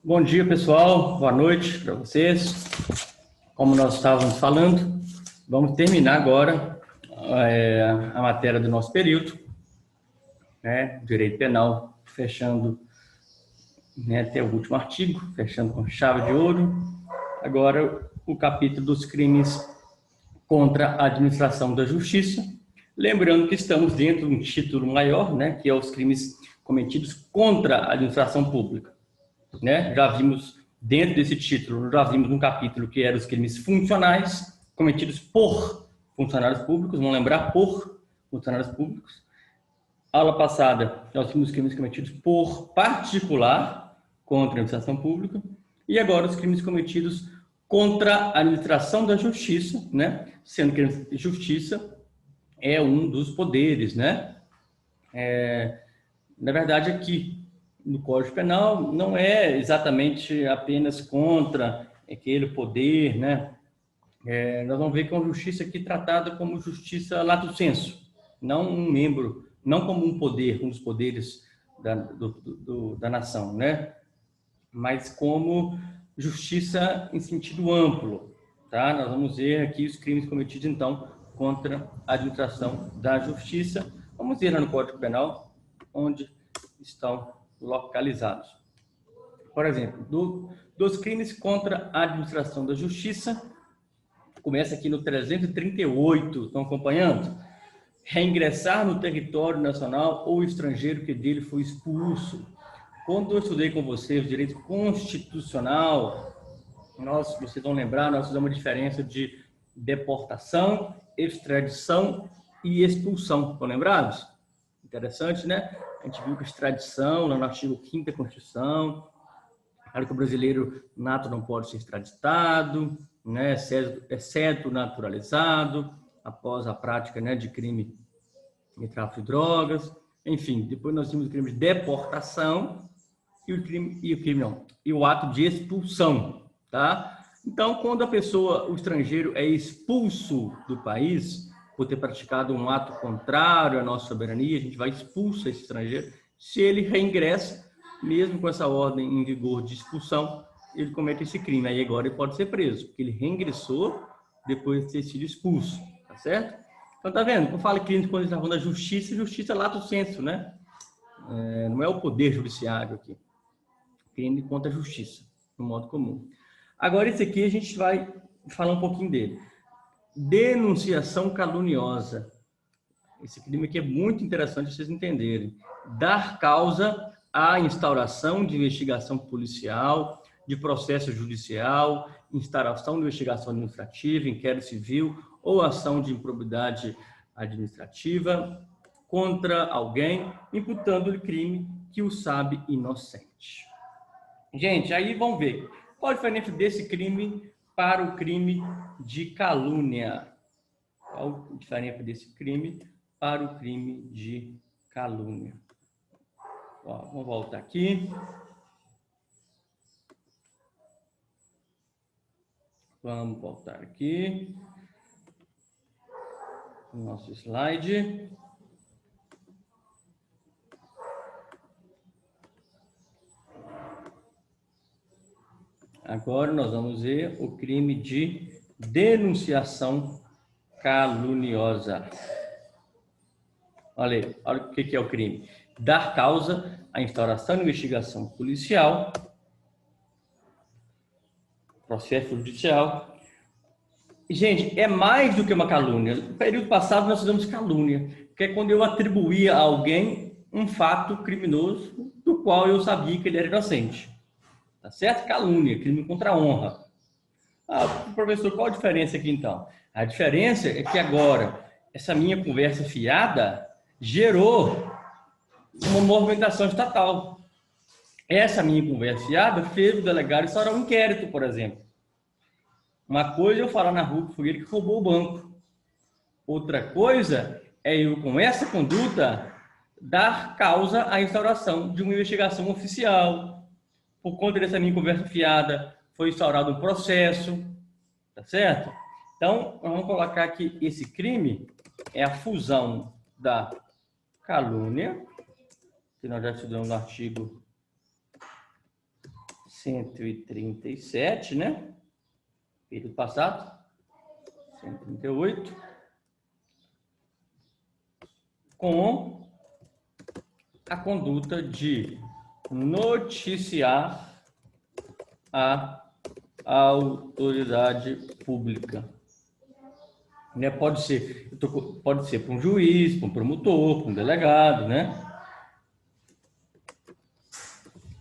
Bom dia, pessoal. Boa noite para vocês. Como nós estávamos falando, vamos terminar agora a matéria do nosso período, né? Direito Penal, fechando, né, até o último artigo, fechando com chave de ouro. Agora, o capítulo dos crimes contra a administração da justiça. Lembrando que estamos dentro de um título maior, né, que é os crimes cometidos contra a administração pública. Né? Já vimos, dentro desse título, já vimos um capítulo que era os crimes funcionais, cometidos por funcionários públicos, vamos lembrar, por funcionários públicos. Aula passada, nós vimos os crimes cometidos por particular, contra a administração pública, e agora os crimes cometidos contra a administração da justiça, né? Sendo que a justiça é um dos poderes, né? Na verdade, aqui no Código Penal não é exatamente apenas contra aquele poder, né? Nós vamos ver que é uma justiça aqui tratada como justiça lato sensu, não um membro, não como um poder, um dos poderes da nação, né? Mas como justiça em sentido amplo, tá? Nós vamos ver aqui os crimes cometidos, então, contra a administração da justiça. Vamos ver lá no Código Penal, onde estão localizados. Por exemplo, dos crimes contra a administração da justiça, começa aqui no 338, estão acompanhando? Reingressar no território nacional ou estrangeiro que dele foi expulso. Quando eu estudei com vocês o direito constitucional, vocês vão lembrar, nós fizemos uma diferença de deportação, extradição e expulsão. Estão lembrados? Interessante, né? A gente viu que a extradição, lá no artigo 5º da Constituição, claro que o brasileiro nato não pode ser extraditado, né? Exceto naturalizado, após a prática, né, de crime de tráfico de drogas. Enfim, depois nós temos o crime de deportação e o ato de expulsão, tá? Então, quando o estrangeiro é expulso do país por ter praticado um ato contrário à nossa soberania, a gente vai expulsar esse estrangeiro. Se ele reingressa, mesmo com essa ordem em vigor de expulsão, ele comete esse crime. Aí agora ele pode ser preso, porque ele reingressou depois de ter sido expulso, tá certo? Então, tá vendo? Quando fala crime, quando a gente está falando da justiça, justiça é lato sensu, né? Não é o poder judiciário aqui. Crime contra a justiça, no modo comum. Agora, esse aqui a gente vai falar um pouquinho dele. Denunciação caluniosa. Esse crime aqui é muito interessante vocês entenderem. Dar causa à instauração de investigação policial, de processo judicial, instauração de investigação administrativa, inquérito civil ou ação de improbidade administrativa contra alguém, imputando-lhe crime que o sabe inocente. Gente, aí vamos ver. Qual a diferença desse crime para o crime de calúnia? Qual a diferença desse crime para o crime de calúnia? Ó, vamos voltar aqui. Vamos voltar aqui. O nosso slide. Agora nós vamos ver o crime de denunciação caluniosa. Olha aí, olha o que é o crime. Dar causa à instauração de investigação policial, processo judicial. Gente, é mais do que uma calúnia. No período passado nós fizemos calúnia, que é quando eu atribuía a alguém um fato criminoso do qual eu sabia que ele era inocente. Tá certo? Calúnia, crime contra a honra. Professor, qual a diferença aqui então? A diferença é que agora, essa minha conversa fiada gerou uma movimentação estatal. Essa minha conversa fiada fez o delegado instaurar um inquérito, por exemplo. Uma coisa é eu falar na rua que foi ele que roubou o banco. Outra coisa é eu, com essa conduta, dar causa à instauração de uma investigação oficial. Por conta dessa minha conversa fiada, foi instaurado um processo, tá certo? Então, vamos colocar que esse crime é a fusão da calúnia, que nós já estudamos no artigo 137, né? Período passado. 138. Com a conduta de noticiar a autoridade pública. Né? Pode ser para um juiz, para um promotor, para um delegado, né?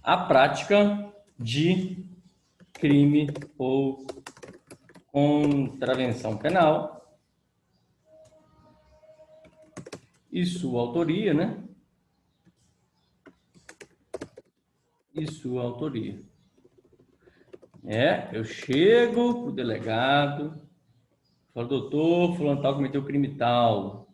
A prática de crime ou contravenção penal e sua autoria, né? E sua autoria. Eu chego pro delegado, falo, doutor, fulano tal cometeu crime tal.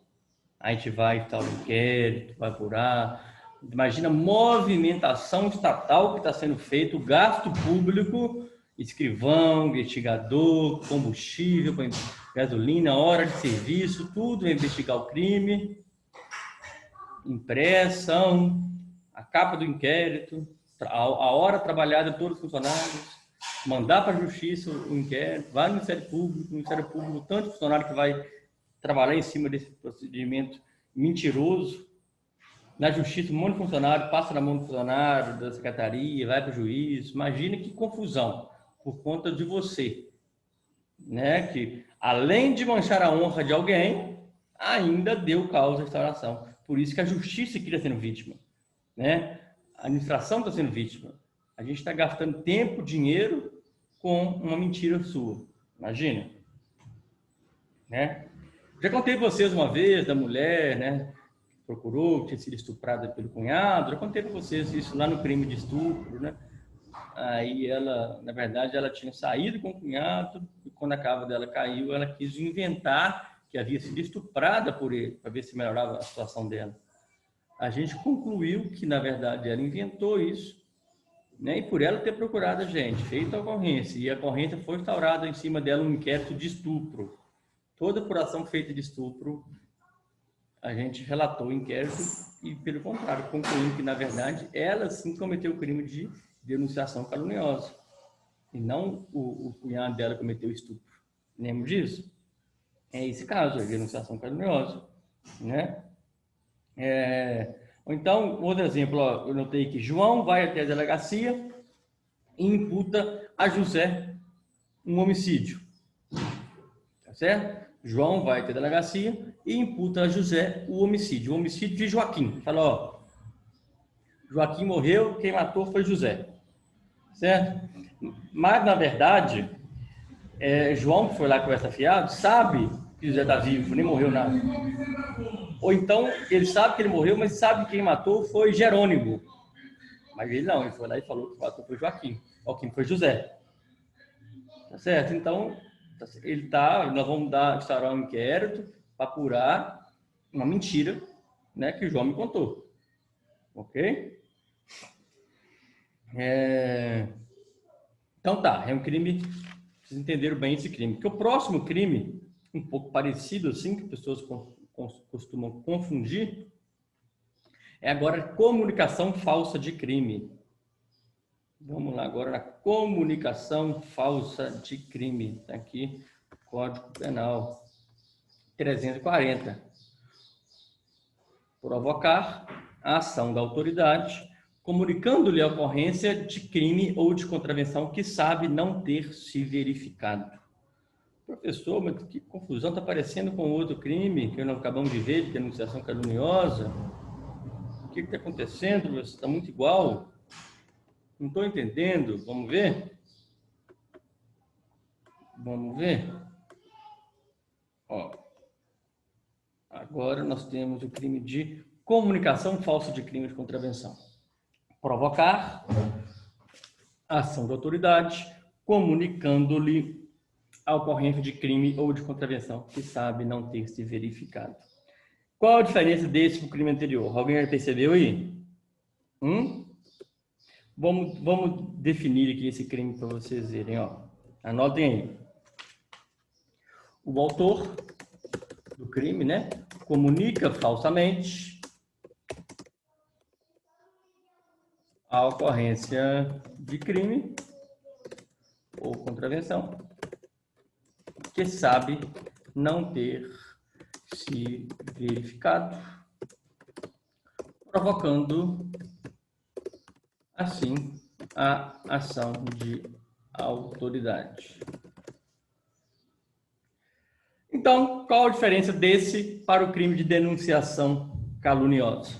Aí a gente vai tal inquérito, vai apurar. Imagina a movimentação estatal que está sendo feito, gasto público, escrivão, investigador, combustível, gasolina, hora de serviço, tudo para investigar o crime, impressão, a capa do inquérito, a hora trabalhada de todos os funcionários, mandar para a justiça o inquérito, vai no Ministério Público, tanto funcionário que vai trabalhar em cima desse procedimento mentiroso, na justiça, um monte de funcionário, passa na mão do funcionário, da secretaria, vai para o juiz. Imagina que confusão por conta de você, né? Que além de manchar a honra de alguém, ainda deu causa à restauração. Por isso que a justiça aqui está sendo vítima, né? A administração está sendo vítima. A gente está gastando tempo, dinheiro com uma mentira sua. Imagina, né? Já contei para vocês uma vez da mulher, né? Procurou, tinha sido estuprada pelo cunhado. Já contei para vocês isso lá no crime de estupro, né? Aí ela, na verdade, ela tinha saído com o cunhado e quando a cava dela caiu, ela quis inventar que havia sido estuprada por ele, para ver se melhorava a situação dela. A gente concluiu que, na verdade, ela inventou isso, né? E por ela ter procurado a gente, feito a ocorrência, e a ocorrência foi instaurada em cima dela um inquérito de estupro. Toda apuração feita de estupro, a gente relatou o inquérito e, pelo contrário, concluindo que, na verdade, ela sim cometeu o crime de denunciação caluniosa. E não o cunhado dela cometeu estupro. Lembra disso? É esse caso, a denunciação caluniosa, né? Ou então, outro exemplo, ó, eu notei que João vai até a delegacia e imputa a José um homicídio. Tá certo? João vai até a delegacia e imputa a José o homicídio de Joaquim. Fala, ó, Joaquim morreu, quem matou foi José. Certo? Mas, na verdade, João, que foi lá com essa fiado, sabe que José está vivo, nem morreu nada. Ou então, ele sabe que ele morreu, mas sabe que quem matou foi Jerônimo. Mas ele não, ele foi lá e falou que matou foi Joaquim. Joaquim foi José. Tá certo? Então, nós vamos instaurar um inquérito para apurar uma mentira, né, que o João me contou. Ok? Então tá, é um crime, vocês entenderam bem esse crime. Porque o próximo crime, um pouco parecido assim, que pessoas costumam confundir, é agora comunicação falsa de crime. Vamos lá agora na comunicação falsa de crime. Está aqui, Código Penal 340. Provocar a ação da autoridade, comunicando-lhe a ocorrência de crime ou de contravenção que sabe não ter se verificado. Professor, mas que confusão, está parecendo com outro crime que nós acabamos de ver, de denunciação caluniosa. O que está acontecendo? Está muito igual. Não estou entendendo. Vamos ver? Vamos ver? Ó, agora nós temos o crime de comunicação falsa de crime de contravenção. Provocar a ação da autoridade, comunicando-lhe a ocorrência de crime ou de contravenção que sabe não ter se verificado. Qual a diferença desse para o crime anterior? Alguém já percebeu aí? Vamos definir aqui esse crime para vocês verem. Ó. Anotem aí. O autor do crime, né, comunica falsamente a ocorrência de crime ou contravenção que sabe não ter se verificado, provocando, assim, a ação de autoridade. Então, qual a diferença desse para o crime de denunciação caluniosa?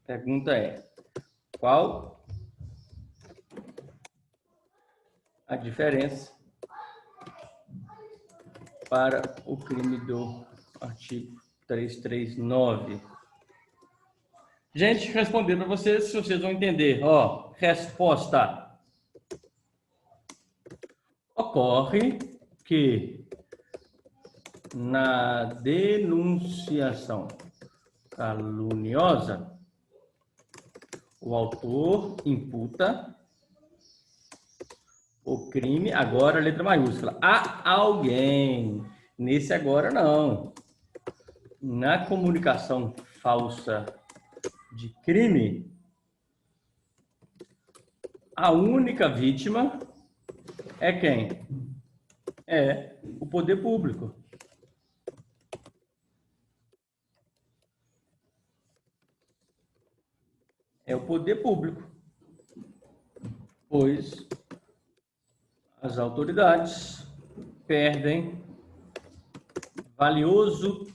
A pergunta é, qual a diferença para o crime do artigo 339? Gente, respondendo para vocês, se vocês vão entender. Ó, resposta. Ocorre que na denunciação caluniosa, o autor imputa o crime, agora letra maiúscula, a alguém. Nesse agora não. Na comunicação falsa de crime, a única vítima é quem? É o poder público. É o poder público. Pois as autoridades perdem valioso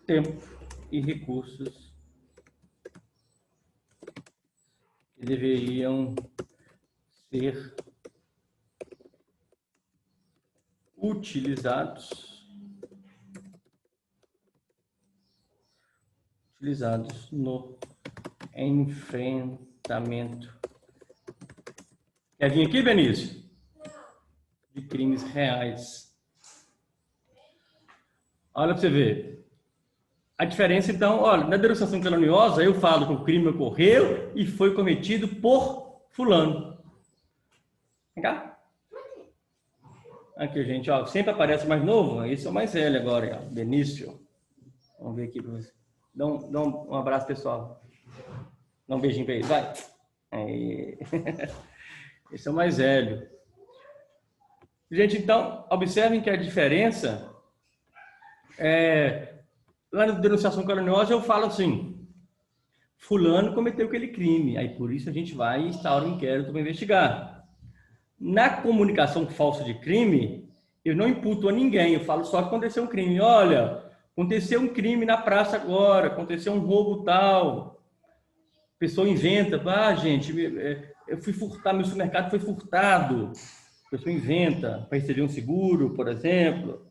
tempo e recursos que deveriam ser utilizados no enfrentamento. Quer vir aqui, Benício? De crimes reais. Olha para você ver. A diferença, então, olha, na denunciação caluniosa, eu falo que o crime ocorreu e foi cometido por fulano. Vem cá. Aqui, gente, ó, sempre aparece mais novo. Esse é o mais velho agora, ó, Benício. Vamos ver aqui para você. Dá um abraço, pessoal. Dá um beijinho para ele, vai. Aí. Esse é o mais velho. Gente, então, observem que a diferença lá na denunciação caluniosa eu falo assim, fulano cometeu aquele crime, aí por isso a gente vai e instaura um inquérito para investigar. Na comunicação falsa de crime, eu não imputo a ninguém, eu falo só que aconteceu um crime. Olha, aconteceu um crime na praça agora, aconteceu um roubo tal. A pessoa inventa, gente, eu fui furtar, meu supermercado foi furtado. A pessoa inventa para receber um seguro, por exemplo.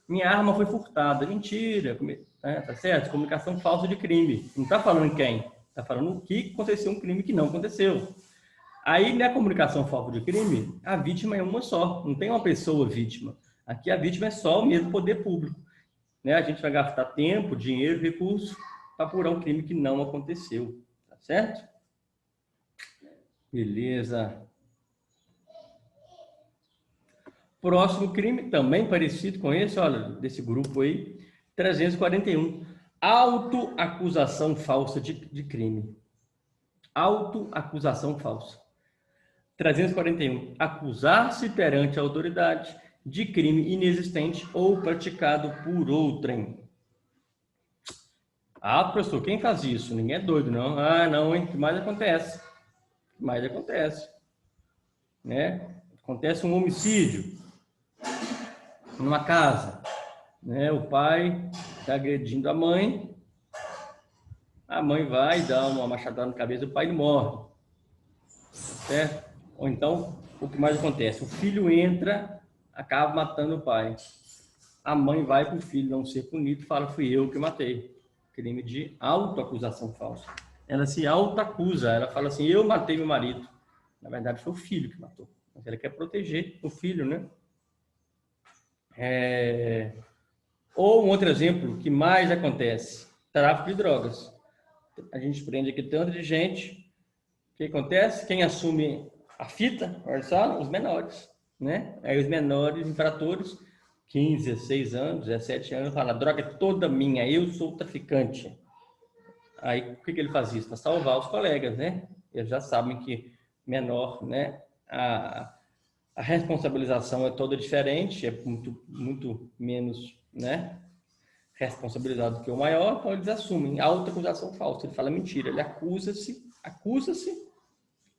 Minha arma foi furtada. Mentira, tá certo? Comunicação falsa de crime. Não está falando quem, está falando que aconteceu um crime que não aconteceu. Aí, na comunicação falsa de crime, a vítima é uma só, não tem uma pessoa vítima. Aqui a vítima é só o mesmo poder público. Né? A gente vai gastar tempo, dinheiro, recursos para apurar um crime que não aconteceu. Tá certo? Beleza. Próximo crime, também parecido com esse, olha, desse grupo aí, 341. Autoacusação falsa de crime. Autoacusação falsa. 341. Acusar-se perante a autoridade de crime inexistente ou praticado por outrem. Professor, quem faz isso? Ninguém é doido, não? Não, hein? O que mais acontece? O que mais acontece? Né? Acontece um homicídio numa casa, né? O pai está agredindo a mãe vai dar uma machadada na cabeça do pai e morre, certo? Ou então, o que mais acontece? O filho entra, acaba matando o pai. A mãe vai para o filho não ser punido e fala, fui eu que matei. Crime de autoacusação falsa. Ela se autoacusa, ela fala assim, eu matei meu marido. Na verdade, foi o filho que matou. Mas ela quer proteger o filho, né? Ou um outro exemplo que mais acontece, tráfico de drogas. A gente prende aqui tanto de gente, o que acontece? Quem assume a fita, olha só, os menores, né? Aí os menores infratores, 15, 16 anos, 17 anos, falam, a droga é toda minha, eu sou traficante. Aí, o que ele faz isso? Para salvar os colegas, né? eles já sabem que menor, né, a responsabilização é toda diferente, é muito menos, né, responsabilizado que o maior, então eles assumem a outra acusação falsa. Ele fala mentira, ele acusa-se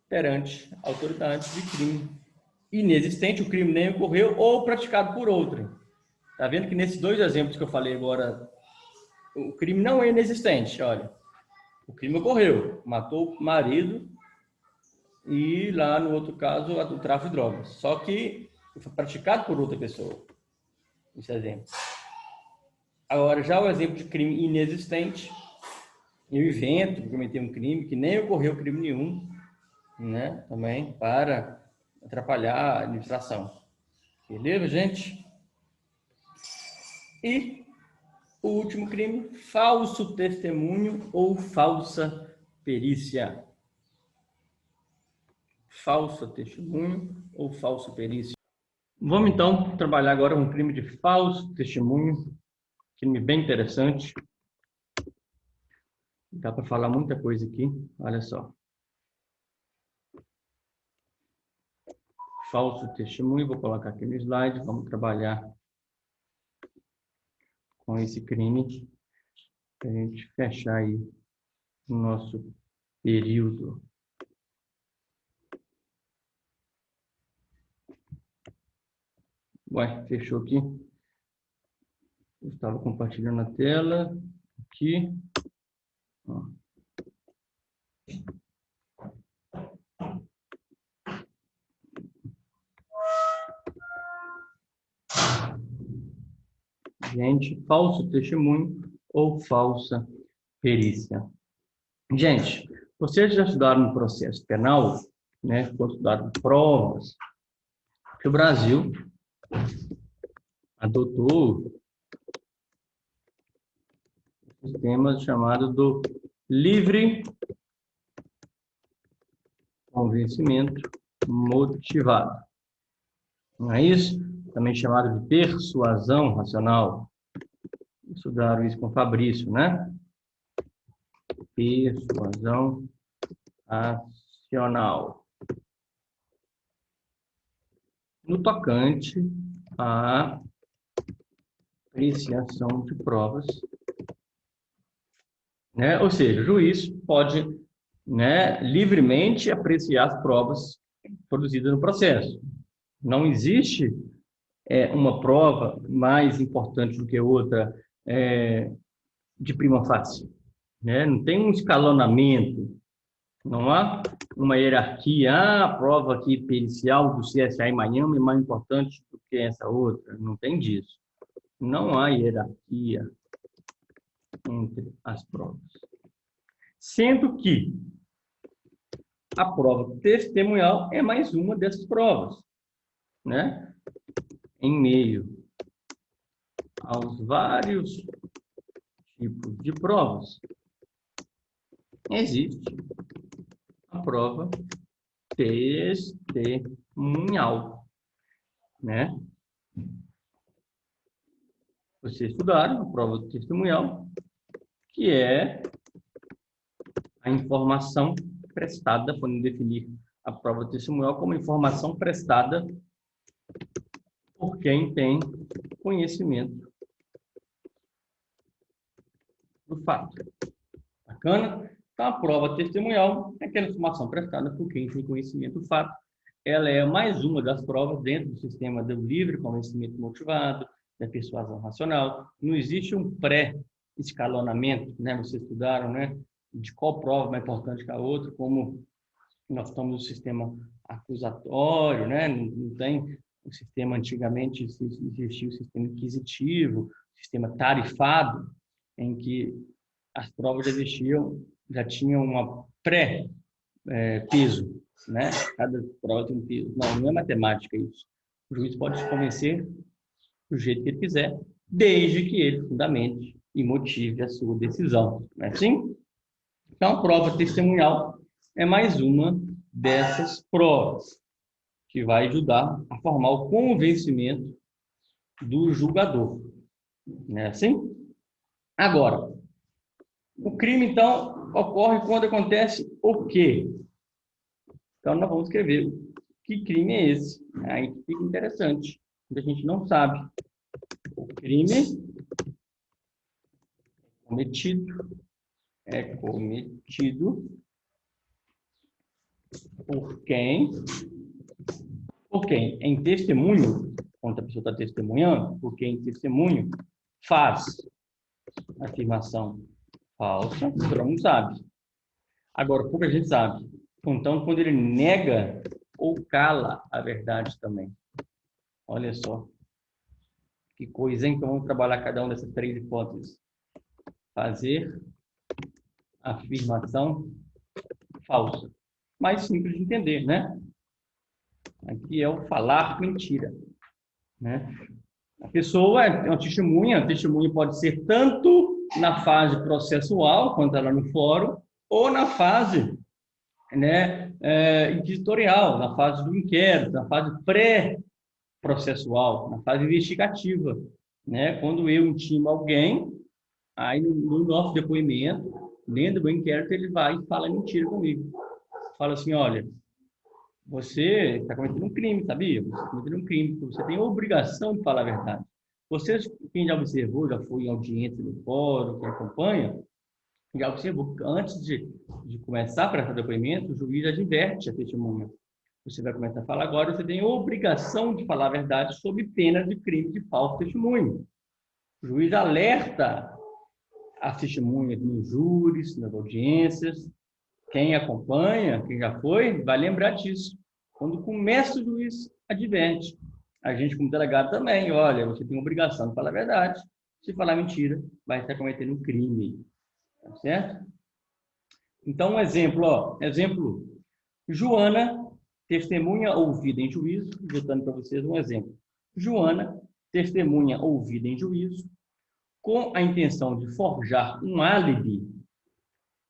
perante a autoridade de crime inexistente, o crime nem ocorreu ou praticado por outrem. Tá vendo que nesses dois exemplos que eu falei agora, o crime não é inexistente, olha. O crime ocorreu, matou o marido e lá no outro caso o tráfico de drogas. Só que foi praticado por outra pessoa. Esse exemplo. Agora, já o exemplo de crime inexistente, eu invento que cometeu um crime que nem ocorreu crime nenhum, né? Também para atrapalhar a administração. Beleza, gente? E o último crime, falso testemunho ou falsa perícia. Falso testemunho ou falsa perícia. Vamos então trabalhar agora um crime de falso testemunho, crime bem interessante. Dá para falar muita coisa aqui, olha só. Falso testemunho, vou colocar aqui no slide, vamos trabalhar com esse crime para a gente fechar aí o nosso período. Ué, fechou aqui. Eu estava compartilhando a tela aqui. Ó. Gente, falso testemunho ou falsa perícia. Gente, vocês já estudaram no processo penal, né? Quando estudaram provas, que o Brasil adotou um sistema chamado do livre convencimento motivado. Não é isso? Também chamado de persuasão racional. Estudaram isso com Fabrício, né? Persuasão racional. No tocante à apreciação de provas, né? Ou seja, o juiz pode, né, livremente apreciar as provas produzidas no processo. Não existe uma prova mais importante do que outra de prima facie, né? Não tem um escalonamento, não há uma hierarquia. A prova aqui pericial do CSA em Miami é mais importante do que essa outra. Não tem disso. Não há hierarquia entre as provas. Sendo que a prova testemunhal é mais uma dessas provas, né? Em meio aos vários tipos de provas, existe a prova testemunhal, né? Vocês estudaram a prova testemunhal, que é a informação prestada, podemos definir a prova testemunhal como informação prestada por quem tem conhecimento do fato. Bacana? Então, a prova testemunhal é aquela informação prestada por quem tem conhecimento do fato. Ela é mais uma das provas dentro do sistema do livre convencimento motivado, da persuasão racional. Não existe um pré-escalonamento, né? Vocês estudaram, né? De qual prova é mais importante que a outra, como nós estamos no sistema acusatório, né? Não tem o sistema, antigamente existia o sistema inquisitivo, o sistema tarifado, em que as provas já tinham uma pré-peso, né? Cada prova tem um peso. Não é matemática isso. O juiz pode se convencer do jeito que ele quiser, desde que ele fundamente e motive a sua decisão. Não é assim? Então, a prova testemunhal é mais uma dessas provas que vai ajudar a formar o convencimento do julgador. Não é assim? Agora, o crime, então, ocorre quando acontece o quê? Então, nós vamos escrever que crime é esse. Aí fica interessante. A gente não sabe. O crime é cometido por quem? Por quem? Em testemunho, quando a pessoa está testemunhando, por quem em testemunho faz afirmação falsa, todo mundo sabe. Agora, pouca gente sabe. Então, quando ele nega ou cala a verdade também. Olha só. Que coisa, hein? Então, vamos trabalhar cada uma dessas três hipóteses. Fazer afirmação falsa. Mais simples de entender, né? Aqui é o falar mentira, né? A pessoa é uma testemunha. A testemunha pode ser tanto na fase processual, quando está lá no fórum, ou na fase, né, inquisitorial, na fase do inquérito, na fase pré-processual, na fase investigativa, né? Quando eu intimo alguém, aí no nosso depoimento, dentro do inquérito, ele vai e fala mentira comigo. Fala assim, olha, você está cometendo um crime, sabia? Você está cometendo um crime, você tem a obrigação de falar a verdade. Você, quem já observou, já foi em audiência do fórum, quem acompanha, já observou que antes de começar a prestar depoimento, o juiz adverte a testemunha. Você vai começar a falar agora, você tem a obrigação de falar a verdade sob pena de crime de falso testemunho. O juiz alerta as testemunhas nos júris, nas audiências. Quem acompanha, quem já foi, vai lembrar disso. Quando começa o juiz, adverte. A gente, como delegado, também. Olha, você tem a obrigação de falar a verdade. Se falar mentira, vai estar cometendo um crime. Tá certo? Então, um exemplo, ó. Exemplo. Joana, testemunha ouvida em juízo. Botando para vocês um exemplo. Joana, testemunha ouvida em juízo, com a intenção de forjar um álibi,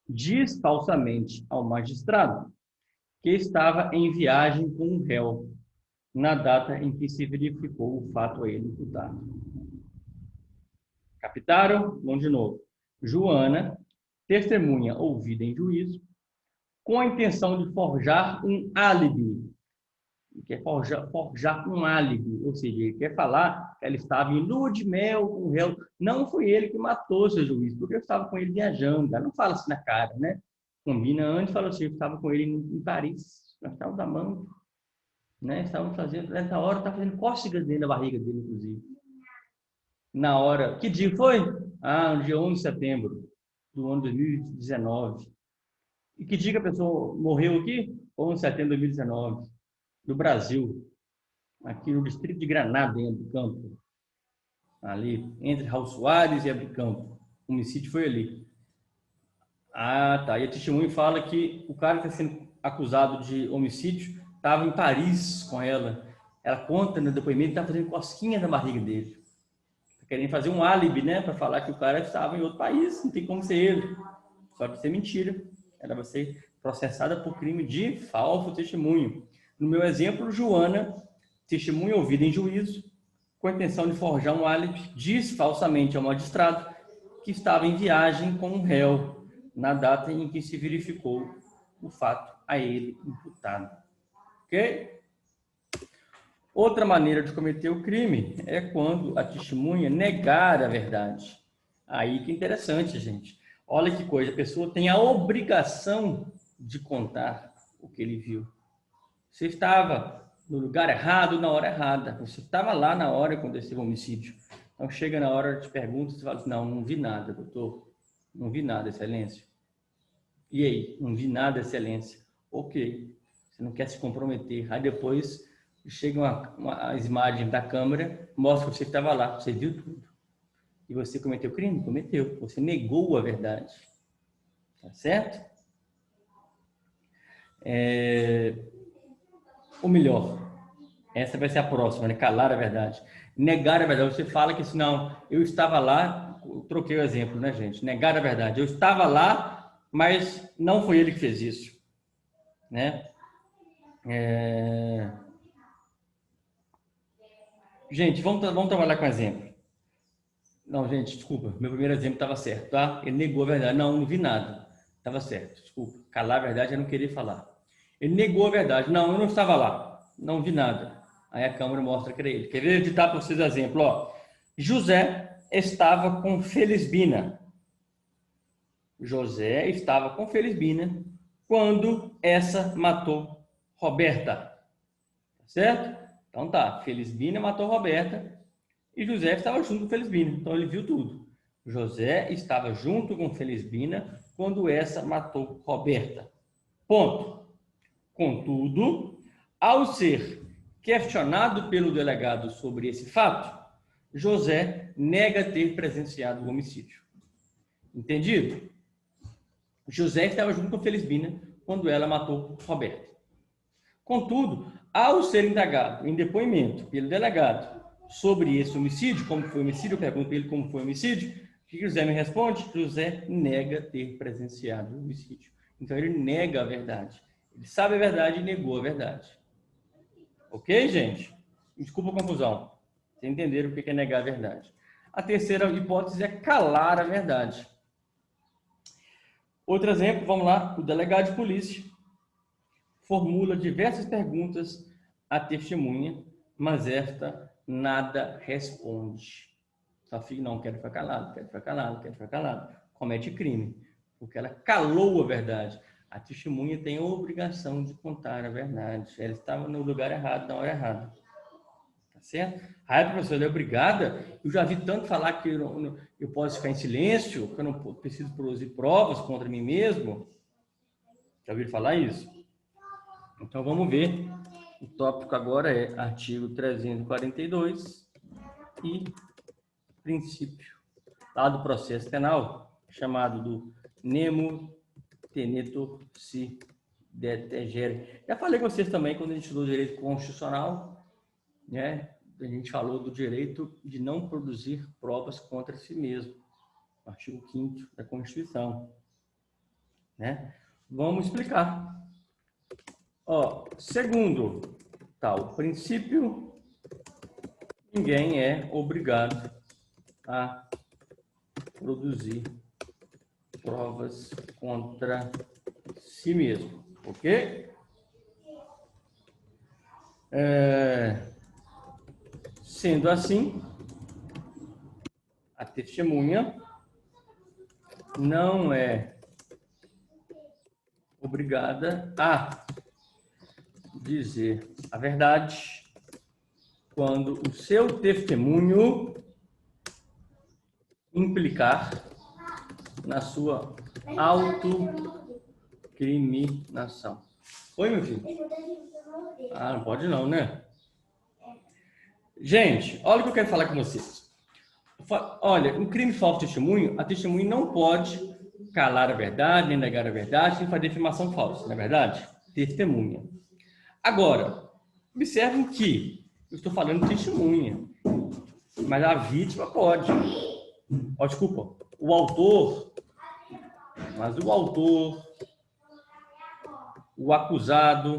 diz falsamente ao magistrado que estava em viagem com o réu na data em que se verificou o fato a ele imputado. Captaram? Vamos de novo. Joana, testemunha ouvida em juízo, com a intenção de forjar um álibi. Ele quer forjar um álibi, ou seja, ele quer falar que ela estava em lua de mel com o réu. Não foi ele que matou, seu juiz, porque eu estava com ele viajando. Ela não fala assim na cara, né? Combina antes, fala assim, eu estava com ele em Paris, nós estávamos amando, né? Estávamos fazendo, nessa hora, estava fazendo cócegas dentro da barriga dele, inclusive. Na hora, que dia foi? Ah, no dia 11 de setembro do ano 2019. E que dia que a pessoa morreu aqui? 11 de setembro de 2019, do Brasil, aqui no distrito de Granada, em Abicampo, ali, entre Raul Soares e Abicampo. O homicídio foi ali. Ah, tá. E a testemunha fala que o cara que está sendo acusado de homicídio estava em Paris com ela. Ela conta no depoimento que está fazendo cosquinha na barriga dele. Tá querendo fazer um álibi, né? Para falar que o cara estava em outro país, não tem como ser ele. Só que isso é mentira. Ela vai ser processada por crime de falso testemunho. No meu exemplo, Joana, testemunha ouvida em juízo, com a intenção de forjar um álibi, diz falsamente ao magistrado que estava em viagem com um réu na data em que se verificou o fato a ele imputado. Ok? Outra maneira de cometer o crime é quando a testemunha negar a verdade. Aí que interessante, gente. Olha que coisa, a pessoa tem a obrigação de contar o que ele viu. Você estava no lugar errado, na hora errada. Você estava lá na hora que aconteceu o homicídio. Então, chega na hora de perguntas, você fala assim, não vi nada, doutor. Não vi nada, excelência. E aí? Não vi nada, excelência. Ok. Você não quer se comprometer. Aí depois chega as imagens da câmera, mostra que você estava lá, você viu tudo. E você cometeu crime? Cometeu. Você negou a verdade. Tá certo? Ou melhor, essa vai ser a próxima, né? Calar a verdade. Negar a verdade. Você fala que, senão, eu estava lá, eu troquei o exemplo, né, gente? Negar a verdade. Eu estava lá, mas não foi ele que fez isso, né? Gente, vamos trabalhar com exemplo. Não, gente, desculpa. Meu primeiro exemplo estava certo, tá? Ele negou a verdade. Não vi nada. Estava certo. Desculpa. Calar a verdade é não querer falar. Ele negou a verdade. Não, eu não estava lá. Não vi nada. Aí a câmera mostra que era ele. Quer ver? Editar para vocês exemplo. Ó. José estava com Felisbina. José estava com Felisbina quando essa matou Roberta. Certo? Então tá. Felisbina matou Roberta e José estava junto com Felisbina. Então ele viu tudo. José estava junto com Felisbina quando essa matou Roberta. Ponto. Contudo, ao ser questionado pelo delegado sobre esse fato, José nega ter presenciado o homicídio. Entendido? José estava junto com Felisbina quando ela matou Roberto. Contudo, ao ser indagado em depoimento pelo delegado sobre esse homicídio, como foi o homicídio, eu pergunto para ele como foi o homicídio, o que José me responde? José nega ter presenciado o homicídio. Então, ele nega a verdade. Ele sabe a verdade e negou a verdade. Ok, gente? Desculpa a confusão. Vocês entenderam o que é negar a verdade. A terceira hipótese é calar a verdade. Outro exemplo, vamos lá. O delegado de polícia formula diversas perguntas à testemunha, mas esta nada responde. Só fica, não, quero ficar calado, quero ficar calado, quero ficar calado. Comete crime, porque ela calou a verdade. A testemunha tem a obrigação de contar a verdade. Ela estava no lugar errado, na hora errada. Tá certo? Aí, professor, é obrigada. Eu já vi tanto falar que eu posso ficar em silêncio, que eu não preciso produzir provas contra mim mesmo. Já ouviram falar isso? Então, vamos ver. O tópico agora é artigo 342 e princípio lá do processo penal, chamado do nemo tenetur si detegere. Já falei com vocês também, quando a gente estudou direito constitucional, né? A gente falou do direito de não produzir provas contra si mesmo. Artigo 5º da Constituição. Né? Vamos explicar. Ó, segundo tal princípio, ninguém é obrigado a produzir provas contra si mesmo, ok? Sendo assim, a testemunha não é obrigada a dizer a verdade quando o seu testemunho implicar na sua autocriminação. Oi, meu filho? Ah, não pode não, né? Gente, olha o que eu quero falar com vocês. Olha, um crime de falso testemunho, a testemunha não pode calar a verdade, nem negar a verdade, nem fazer afirmação falsa, não é verdade? Testemunha. Agora, observem que eu estou falando de testemunha, mas a vítima pode. Oh, desculpa, o autor, mas o autor, o acusado,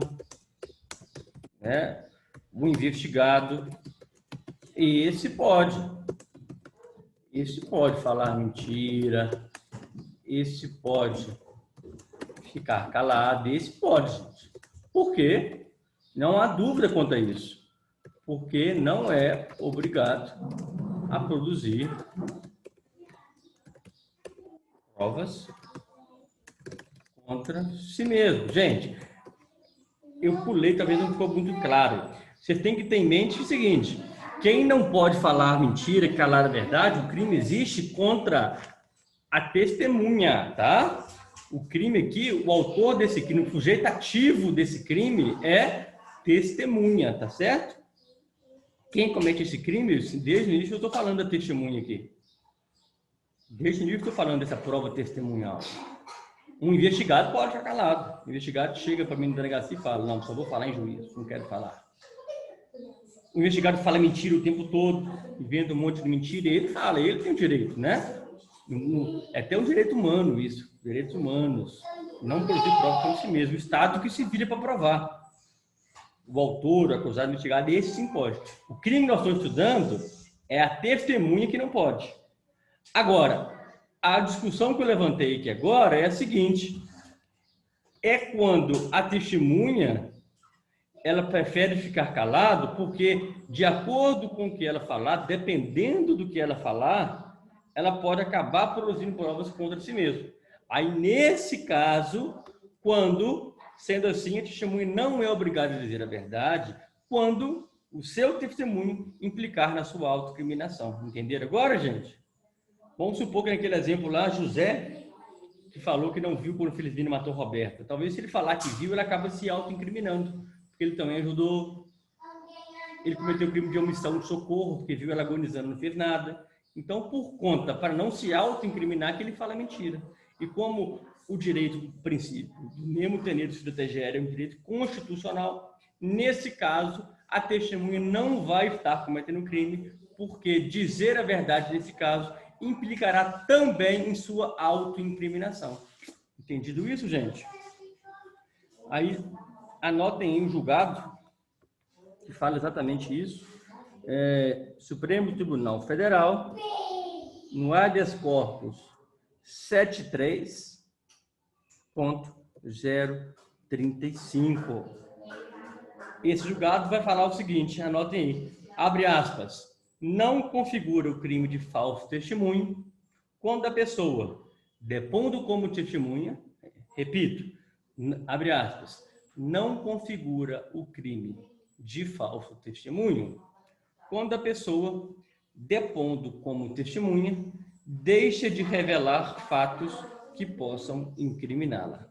né, o investigado, esse pode falar mentira, esse pode ficar calado, esse pode, gente. Por quê? Não há dúvida quanto a isso, porque não é obrigado a produzir provas contra si mesmo. Gente, eu pulei, talvez não ficou muito claro. Você tem que ter em mente o seguinte: quem não pode falar mentira e calar a verdade, o crime existe contra a testemunha, tá? O crime aqui, o autor desse crime, o sujeito ativo desse crime é testemunha, tá certo? Quem comete esse crime, desde o início eu estou falando da testemunha aqui. Desde o início eu estou falando dessa prova testemunhal. Um investigado pode ficar calado. O investigado chega para mim na delegacia e fala: não, só vou falar em juízo, não quero falar. O investigado fala mentira o tempo todo, inventa um monte de mentira, e ele fala, ele tem o direito, né? É até um direito humano isso, direitos humanos. Não produzir prova contra si mesmo. O Estado que se vira para provar. O autor, o acusado, o investigado, esse sim pode. O crime que nós estamos estudando é a testemunha que não pode. Agora, a discussão que eu levantei aqui agora é a seguinte: é quando a testemunha ela prefere ficar calado, porque de acordo com o que ela falar, dependendo do que ela falar, ela pode acabar produzindo provas contra si mesma. Aí, nesse caso, quando, sendo assim, a testemunha não é obrigada a dizer a verdade, quando o seu testemunho implicar na sua autoincriminação. Entenderam agora, gente? Vamos supor que naquele exemplo lá, José, que falou que não viu quando Felizmino matou Roberta. Talvez se ele falar que viu, ele acaba se autoincriminando, porque ele também ajudou. Ele cometeu crime de omissão de socorro, porque viu ela agonizando, não fez nada. Então, por conta, para não se autoincriminar, que ele fala mentira. E como o direito do princípio, mesmo tenente de TGR, é um direito constitucional, nesse caso, a testemunha não vai estar cometendo crime, porque dizer a verdade nesse caso implicará também em sua autoincriminação. Entendido isso, gente? Aí, anotem aí o julgado, que fala exatamente isso. Supremo Tribunal Federal, no habeas corpus 73.035. Esse julgado vai falar o seguinte, anotem aí, abre aspas, não configura o crime de falso testemunho quando a pessoa, depondo como testemunha, repito, abre aspas, não configura o crime de falso testemunho quando a pessoa, depondo como testemunha, deixa de revelar fatos que possam incriminá-la.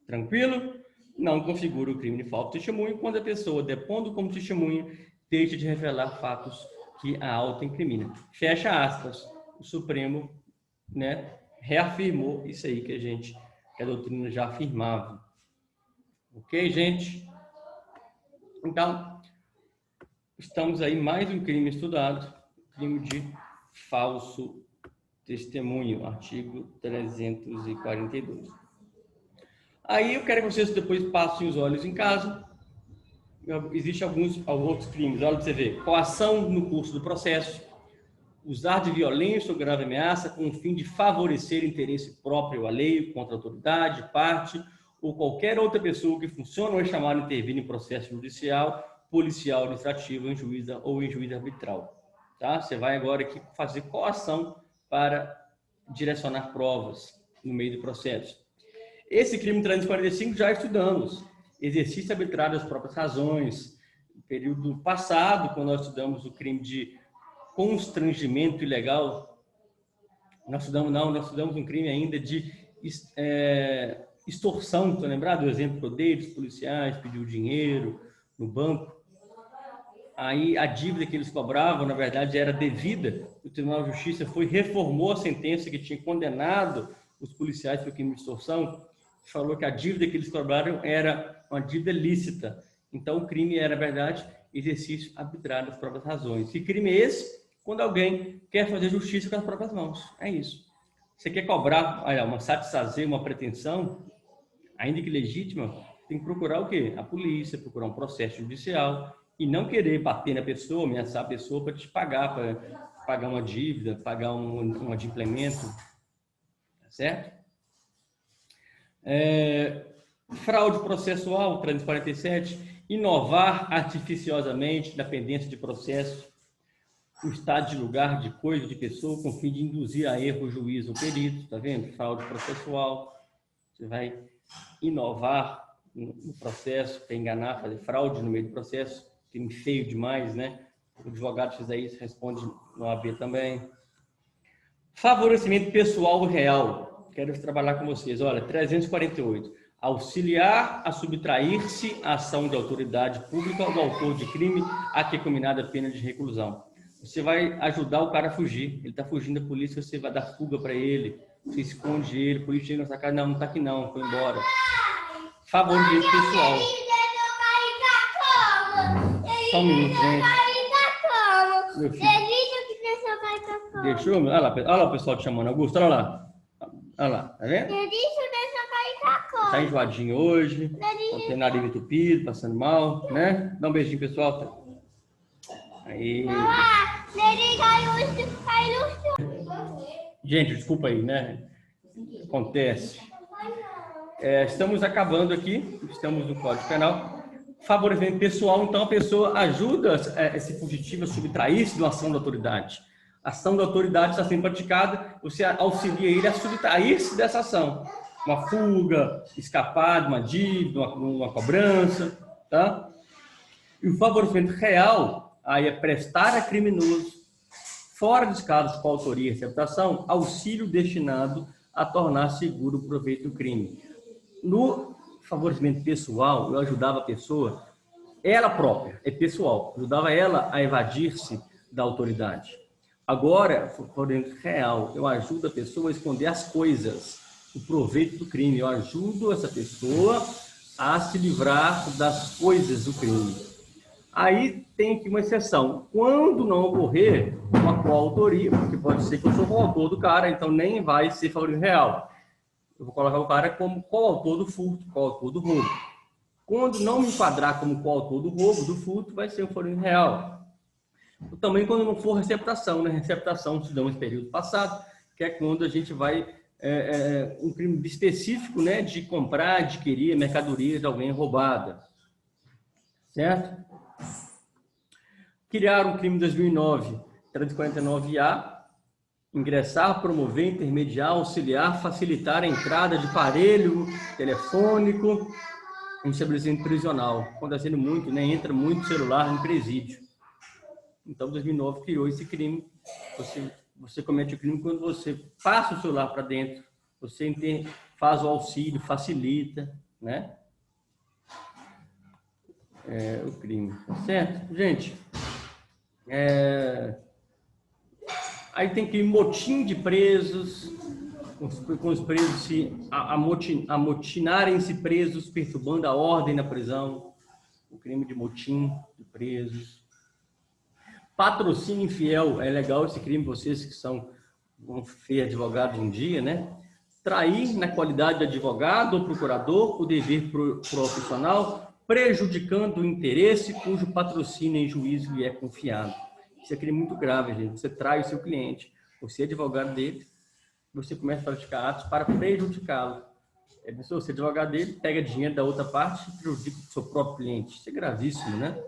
Tranquilo? Não configura o crime de falso testemunho quando a pessoa, depondo como testemunha, deixa de revelar fatos que a auto-incrimina. Fecha aspas. O Supremo, né, reafirmou isso aí que a doutrina já afirmava. Ok, gente? Então, estamos aí mais um crime estudado, crime de falso testemunho, artigo 342. Aí eu quero que vocês depois passem os olhos em casa. Existem alguns outros crimes, olha para você ver. Coação no curso do processo, usar de violência ou grave ameaça com o fim de favorecer interesse próprio ou alheio contra a autoridade, parte ou qualquer outra pessoa que funciona ou é chamada a intervir em processo judicial, policial, administrativo, em juíza ou em juízo arbitral. Tá? Você vai agora aqui fazer coação para direcionar provas no meio do processo. Esse crime 345 já estudamos. Exercício arbitrário das próprias razões. No período passado, quando nós estudamos o crime de constrangimento ilegal, nós estudamos um crime ainda de extorsão. Estou lembrado do exemplo que eu dei dos policiais, pediu dinheiro no banco. Aí a dívida que eles cobravam, na verdade, era devida. O Tribunal de Justiça reformou a sentença que tinha condenado os policiais pelo crime de extorsão, falou que a dívida que eles cobraram era uma dívida lícita. Então, o crime era, na verdade, exercício arbitrário das próprias razões. E crime é esse? Quando alguém quer fazer justiça com as próprias mãos. É isso. Você quer cobrar, satisfazer uma pretensão, ainda que legítima, tem que procurar o quê? A polícia, procurar um processo judicial e não querer bater na pessoa, ameaçar a pessoa para te pagar, para pagar uma dívida, pagar um adimplemento. Tá certo? Fraude processual, 347, inovar artificiosamente na pendência de processo, o estado de lugar, de coisa, de pessoa, com o fim de induzir a erro o juiz ou perito, tá vendo? Fraude processual, você vai inovar no processo, para enganar, fazer fraude no meio do processo, crime feio demais, né? O advogado fez isso, responde no AB também. Favorecimento pessoal real. Quero trabalhar com vocês. Olha, 348. Auxiliar a subtrair-se a ação de autoridade pública do autor de crime a que é combinada a pena de reclusão. Você vai ajudar o cara a fugir. Ele está fugindo da polícia, você vai dar fuga para ele. Você esconde ele, a polícia chega na sua casa, não está aqui não, foi embora. Favorecimento pessoal. Só um minuto, gente. Meu filho. Deixou? Olha lá o pessoal te chamando. Augusto, olha lá. Olha lá, tá vendo? Tá enjoadinho hoje. Não tem nariz entupido, passando mal, né? Dá um beijinho, pessoal. Aí. Gente, desculpa aí, né? Acontece. Estamos acabando aqui, estamos no Código Penal. Favorecimento pessoal, então a pessoa ajuda esse fugitivo a subtrair-se de uma ação da autoridade. A ação da autoridade está sendo praticada, você auxilia ele a subtrair-se dessa ação. Uma fuga, escapar de uma dívida, uma cobrança, tá? E o favorecimento real, aí é prestar a criminoso, fora dos casos com autoria e receptação, auxílio destinado a tornar seguro o proveito do crime. No favorecimento pessoal, eu ajudava a pessoa, ela própria, é pessoal, ajudava ela a evadir-se da autoridade. Agora, favorecimento real, eu ajudo a pessoa a esconder as coisas, o proveito do crime. Eu ajudo essa pessoa a se livrar das coisas do crime. Aí tem aqui uma exceção. Quando não ocorrer uma coautoria, porque pode ser que eu sou o coautor do cara, então nem vai ser favorecimento real. Eu vou colocar o cara como coautor do furto, coautor do roubo. Quando não me enquadrar como coautor do roubo, do furto, vai ser o favorecimento real. Também quando não for receptação, né? Receptação se dá um período passado, que é quando a gente vai um crime específico, né, de comprar, adquirir mercadoria de alguém roubada, certo? Criaram um crime em 2009, 349A, ingressar, promover, intermediar, auxiliar, facilitar a entrada de aparelho telefônico em estabelecimento prisional. Acontecendo muito, né? Entra muito celular no presídio. Então, 2009 criou esse crime. Você comete o crime quando você passa o celular para dentro, você faz o auxílio, facilita, né? O crime, tá certo? Gente, aí tem crime motim de presos, com os presos se amotinarem-se presos, perturbando a ordem na prisão, o crime de motim de presos. Patrocínio infiel, é legal esse crime, vocês que vão ser advogados um dia, né? Trair na qualidade de advogado ou procurador o dever profissional, prejudicando o interesse cujo patrocínio em juízo lhe é confiado. Isso é crime muito grave, gente. Você trai o seu cliente, você é advogado dele, você começa a praticar atos para prejudicá-lo. Você é advogado dele, pega dinheiro da outra parte e prejudica o seu próprio cliente. Isso é gravíssimo, né?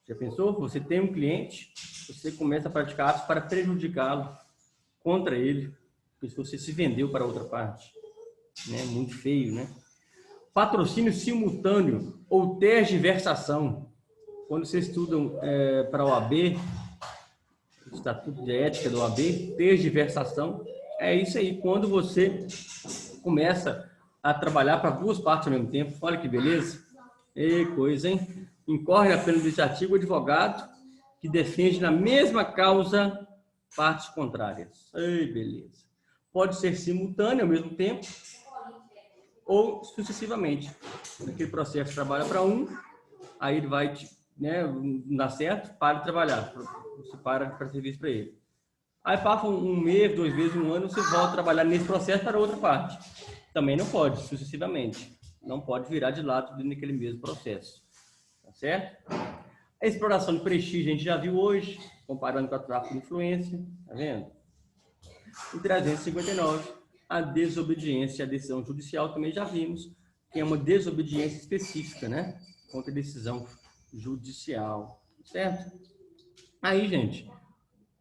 Já pensou? Você tem um cliente, você começa a praticar atos para prejudicá-lo contra ele, porque você se vendeu para outra parte. Né? Muito feio, né? Patrocínio simultâneo ou tergiversação. Quando vocês estudam para a OAB, o Estatuto de Ética da OAB, tergiversação, é isso aí. Quando você começa a trabalhar para duas partes ao mesmo tempo, olha que beleza. E coisa, hein? Incorre na pena deste artigo o advogado que defende na mesma causa partes contrárias. Ei, beleza. Pode ser simultâneo ao mesmo tempo ou sucessivamente. Naquele processo trabalha para um, aí ele vai, né, não dá certo, para de trabalhar. Você para de fazer serviço para ele. Aí passa um mês, 2 meses, 1 ano, você volta a trabalhar nesse processo para outra parte. Também não pode, sucessivamente. Não pode virar de lado dentro daquele mesmo processo. Tá certo? A exploração de prestígio a gente já viu hoje, comparando com a tráfico de influência. Tá vendo? O 359, a desobediência à decisão judicial, também já vimos, que é uma desobediência específica, né? Contra a decisão judicial. Certo? Aí, gente,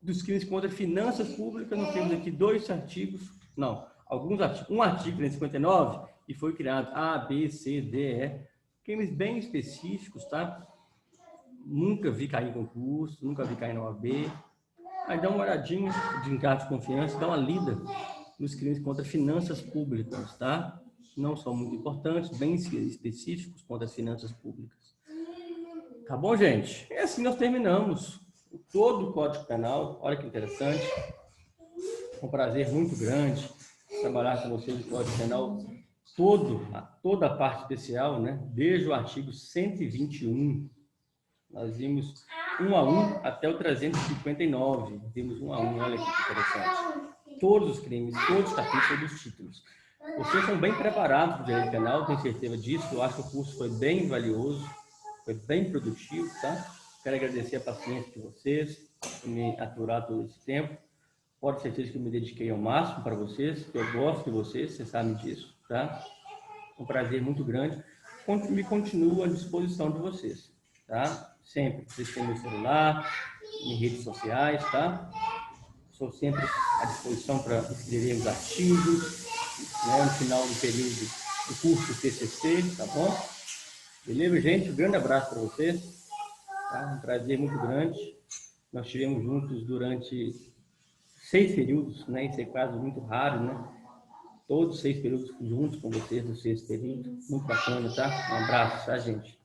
dos crimes contra finanças públicas, nós temos aqui 2 artigos, não, alguns artigos, um artigo 359, e foi criado A, B, C, D, E, crimes bem específicos, tá? Nunca vi cair em concurso, nunca vi cair na OAB. Aí dá uma olhadinha de encargo de confiança, dá uma lida nos crimes contra finanças públicas, tá? Não são muito importantes, bem específicos contra as finanças públicas. Tá bom, gente? E assim nós terminamos todo o Código Penal. Olha que interessante. É um prazer muito grande trabalhar com vocês no Código Penal, toda a parte especial, né? Desde o artigo 121. Nós vimos 1 a 1 até o 359. Vimos 1 a 1, olha que interessante. Todos os crimes, todos os capítulos, todos os títulos. Vocês são bem preparados para o direito penal, tenho certeza disso. Eu acho que o curso foi bem valioso, foi bem produtivo, tá? Quero agradecer a paciência de vocês, por me aturar todo esse tempo. Pode ter certeza que eu me dediquei ao máximo para vocês, que eu gosto de vocês sabem disso, tá? um prazer muito grande. Me continuo à disposição de vocês, tá? Sempre. Vocês têm meu celular, em redes sociais, tá? Sou sempre à disposição para escrever os artigos, né, no final do período do curso TCC, tá bom? Beleza, gente? Um grande abraço para vocês. Tá? Um prazer muito grande. Nós estivemos juntos durante 6 períodos, né? Isso é quase muito raro, né? Todos 6 períodos juntos com vocês no 6º período. Muito bacana, tá? Um abraço, tá, gente?